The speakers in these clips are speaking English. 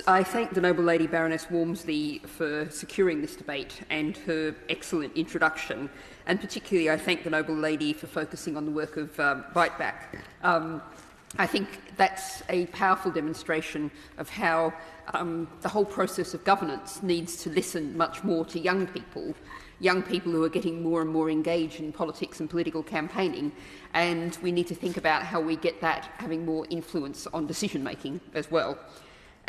I thank the Noble Lady Baroness Walmsley for securing this debate and her excellent introduction, and particularly I thank the Noble Lady for focusing on the work of Bite Back. I think that's a powerful demonstration of how the whole process of governance needs to listen much more to young people who are getting more and more engaged in politics and political campaigning, and we need to think about how we get that having more influence on decision-making as well.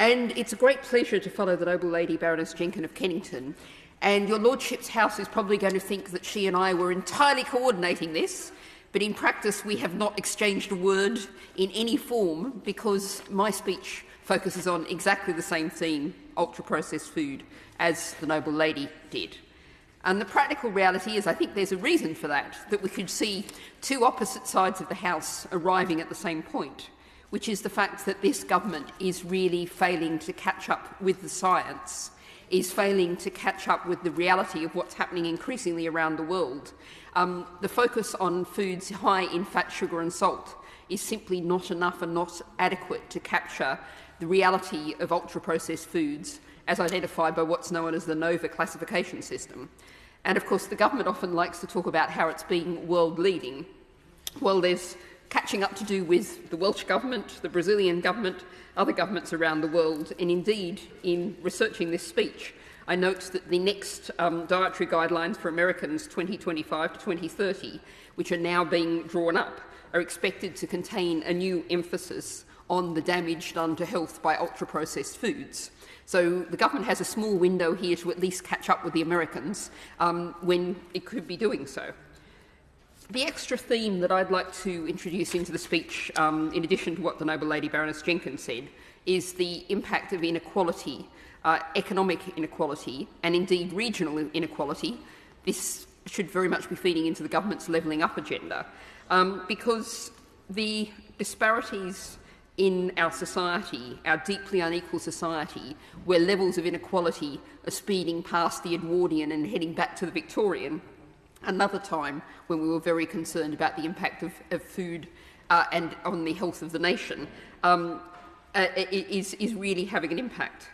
And it's a great pleasure to follow the Noble Lady Baroness Jenkin of Kennington, and your Lordship's house is probably going to think that she and I were entirely coordinating this, but in practice we have not exchanged a word in any form because my speech focuses on exactly the same theme, ultra-processed food, as the Noble Lady did. And the practical reality is I think there's a reason for that we could see two opposite sides of the House arriving at the same point, which is the fact that this government is really failing to catch up with the science, is failing to catch up with the reality of what's happening increasingly around the world. The focus on foods high in fat, sugar and salt is simply not enough and not adequate to capture the reality of ultra-processed foods as identified by what's known as the NOVA classification system. And of course the government often likes to talk about how it's being world-leading. Well, there's catching up to do with the Welsh Government, the Brazilian Government, other governments around the world, and indeed, in researching this speech, I note that the next dietary guidelines for Americans 2025 to 2030, which are now being drawn up, are expected to contain a new emphasis on the damage done to health by ultra-processed foods. So the government has a small window here to at least catch up with the Americans when it could be doing so. The extra theme that I'd like to introduce into the speech, in addition to what the Noble Lady Baroness Jenkins said, is the impact of inequality, economic inequality, and indeed regional inequality. This should very much be feeding into the government's levelling up agenda, because the disparities in our society, our deeply unequal society, where levels of inequality are speeding past the Edwardian and heading back to the Victorian, another time when we were very concerned about the impact of food and on the health of the nation, is really having an impact.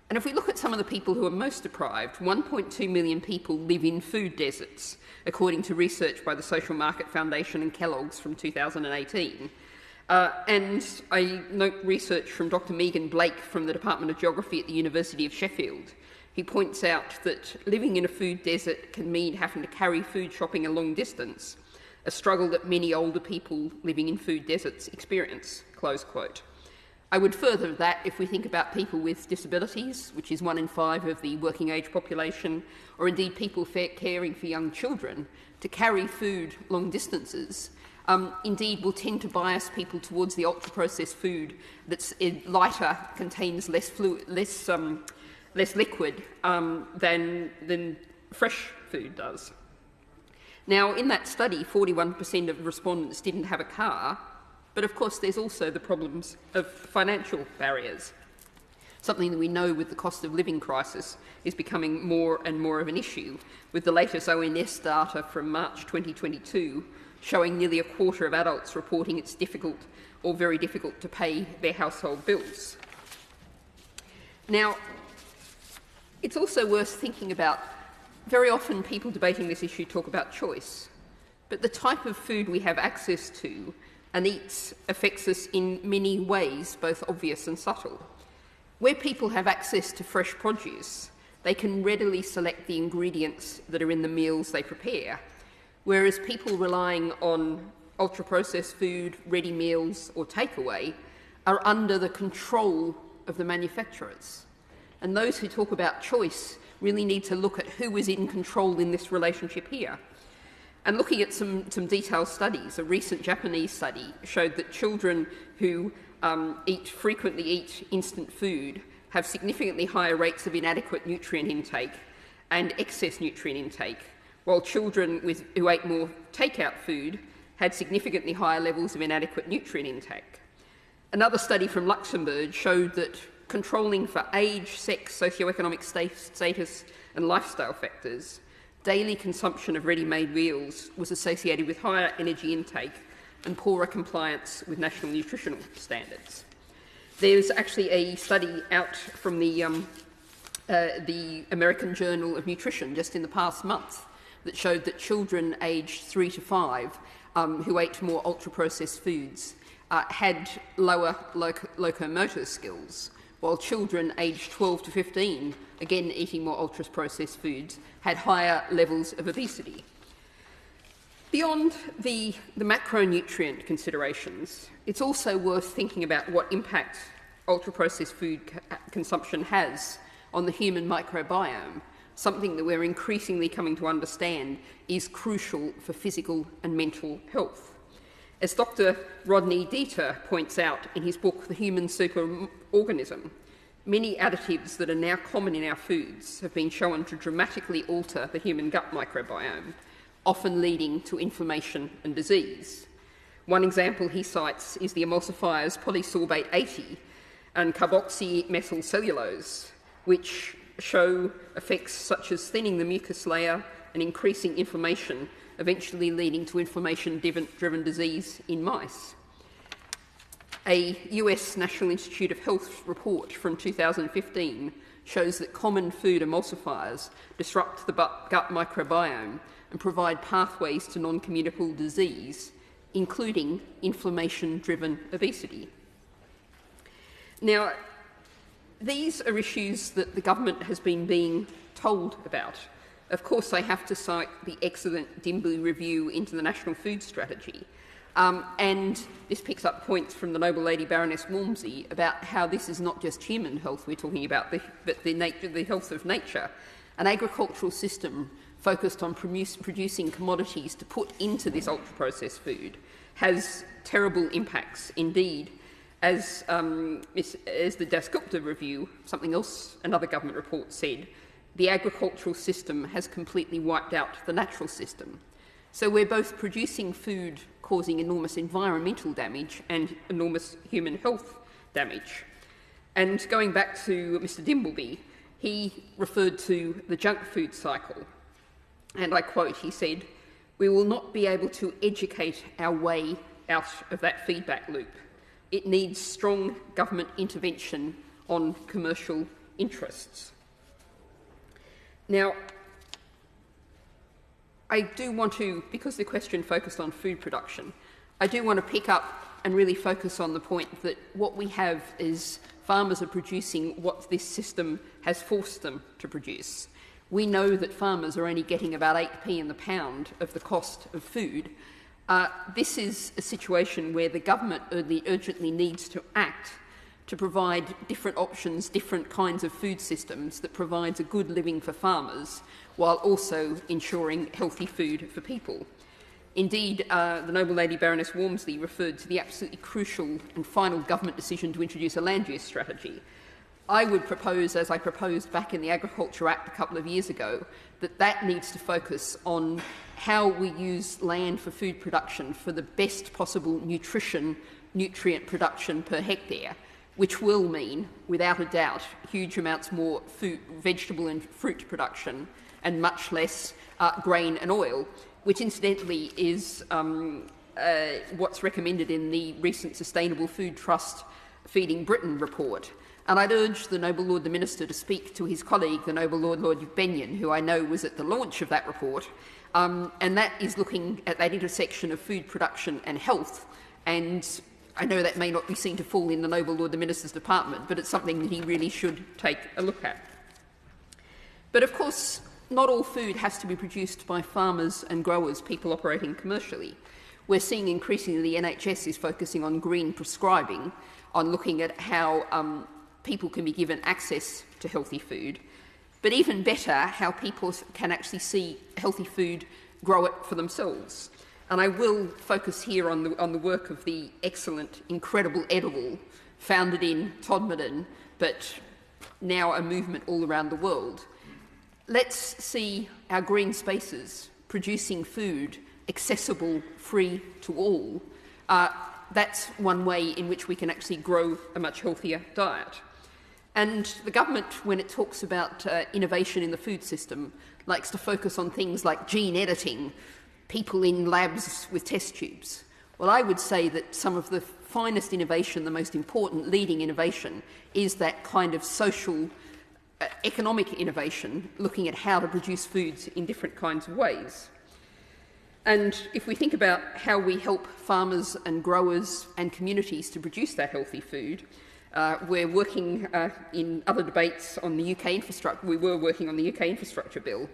And if we look at some of the people who are most deprived, 1.2 million people live in food deserts, according to research by the Social Market Foundation and Kellogg's from 2018. And I note research from Dr. Megan Blake from the Department of Geography at the University of Sheffield. He points out that living in a food desert can mean having to carry food shopping a long distance, a struggle that many older people living in food deserts experience, close quote. I would further that if we think about people with disabilities, which is 1 in 5 of the working age population, or indeed people caring for young children, to carry food long distances, indeed will tend to bias people towards the ultra-processed food that's lighter, contains less liquid than fresh food does. Now, in that study, 41% of respondents didn't have a car, but of course there's also the problems of financial barriers, something that we know with the cost of living crisis is becoming more and more of an issue, with the latest ONS data from March 2022 showing nearly a quarter of adults reporting it's difficult or very difficult to pay their household bills. Now, it's also worth thinking about, very often people debating this issue talk about choice, but the type of food we have access to and eat affects us in many ways, both obvious and subtle. Where people have access to fresh produce, they can readily select the ingredients that are in the meals they prepare, whereas people relying on ultra-processed food, ready meals or takeaway are under the control of the manufacturers. And those who talk about choice really need to look at who is in control in this relationship here. And looking at some detailed studies, a recent Japanese study showed that children who frequently eat instant food have significantly higher rates of inadequate nutrient intake and excess nutrient intake, while children who ate more takeout food had significantly higher levels of inadequate nutrient intake. Another study from Luxembourg showed that controlling for age, sex, socioeconomic status and lifestyle factors, daily consumption of ready-made meals was associated with higher energy intake and poorer compliance with national nutritional standards. There's actually a study out from the American Journal of Nutrition just in the past month that showed that children aged 3 to 5 who ate more ultra-processed foods had lower locomotor skills, while children aged 12 to 15, again eating more ultra-processed foods, had higher levels of obesity. Beyond the macronutrient considerations, it's also worth thinking about what impact ultra-processed food consumption has on the human microbiome, something that we're increasingly coming to understand is crucial for physical and mental health. As Dr. Rodney Dieter points out in his book, The Human Superorganism, many additives that are now common in our foods have been shown to dramatically alter the human gut microbiome, often leading to inflammation and disease. One example he cites is the emulsifiers polysorbate 80 and carboxymethylcellulose, which show effects such as thinning the mucus layer and increasing inflammation, eventually leading to inflammation-driven disease in mice. A US National Institute of Health report from 2015 shows that common food emulsifiers disrupt the gut microbiome and provide pathways to non-communicable disease, including inflammation-driven obesity. Now, these are issues that the government has been being told about. Of course, I have to cite the excellent Dimbley review into the National Food Strategy. And this picks up points from the Noble Lady Baroness Walmsley about how this is not just human health we're talking about, but the health of nature. An agricultural system focused on producing commodities to put into this ultra-processed food has terrible impacts indeed. As the Dasgupta review, something else another government report said, the agricultural system has completely wiped out the natural system. So we're both producing food causing enormous environmental damage and enormous human health damage. And going back to Mr. Dimbleby, he referred to the junk food cycle. And I quote, he said, "We will not be able to educate our way out of that feedback loop. It needs strong government intervention on commercial interests." Now, I do want to, because the question focused on food production, I do want to pick up and really focus on the point that what we have is farmers are producing what this system has forced them to produce. We know that farmers are only getting about 8p in the pound of the cost of food. This is a situation where the government urgently needs to act to provide different options, different kinds of food systems that provides a good living for farmers while also ensuring healthy food for people. Indeed, the Noble Lady Baroness Walmsley referred to the absolutely crucial and final government decision to introduce a land use strategy. I would propose, as I proposed back in the Agriculture Act a couple of years ago, that needs to focus on how we use land for food production for the best possible nutrient production per hectare, which will mean, without a doubt, huge amounts more food, vegetable and fruit production and much less grain and oil, which incidentally is what's recommended in the recent Sustainable Food Trust Feeding Britain report. And I'd urge the Noble Lord the Minister to speak to his colleague, the Noble Lord Benyon, who I know was at the launch of that report, and that is looking at that intersection of food production and health. And I know that may not be seen to fall in the Noble Lord the Minister's department, but it's something that he really should take a look at. But of course, not all food has to be produced by farmers and growers, people operating commercially. We're seeing increasingly the NHS is focusing on green prescribing, on looking at how people can be given access to healthy food, but even better, how people can actually see healthy food, grow it for themselves. And I will focus here on the work of the excellent, incredible Edible, founded in Todmorden, but now a movement all around the world. Let's see our green spaces producing food accessible, free to all. That's one way in which we can actually grow a much healthier diet. And the government, when it talks about innovation in the food system, likes to focus on things like gene editing, people in labs with test tubes. Well, I would say that some of the finest innovation, the most important leading innovation, is that kind of social, economic innovation, looking at how to produce foods in different kinds of ways. And if we think about how we help farmers and growers and communities to produce that healthy food, we're working in other debates on the UK infrastructure. We were working on the UK infrastructure bill.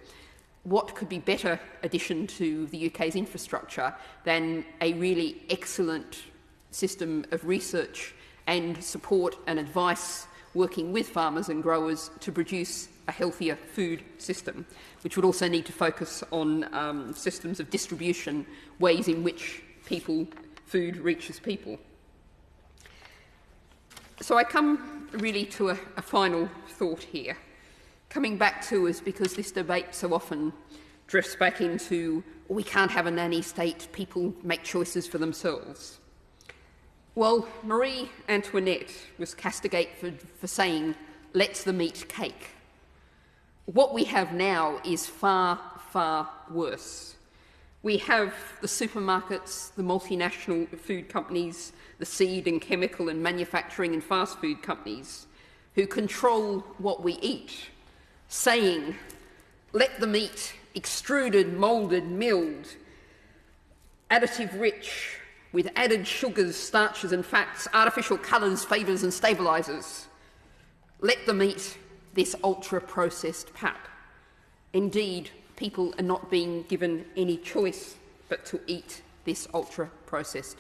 What could be better addition to the UK's infrastructure than a really excellent system of research and support and advice working with farmers and growers to produce a healthier food system, which would also need to focus on systems of distribution, ways in which food reaches people. So I come really to a final thought here. Coming back to us, because this debate so often drifts back into, we can't have a nanny state, people make choices for themselves. Well, Marie Antoinette was castigated for saying, let the meat cake. What we have now is far, far worse. We have the supermarkets, the multinational food companies, the seed and chemical and manufacturing and fast food companies who control what we eat, saying, let the meat extruded, moulded, milled, additive rich, with added sugars, starches and fats, artificial colours, flavours and stabilisers. Let them eat this ultra-processed pap. Indeed, people are not being given any choice but to eat this ultra-processed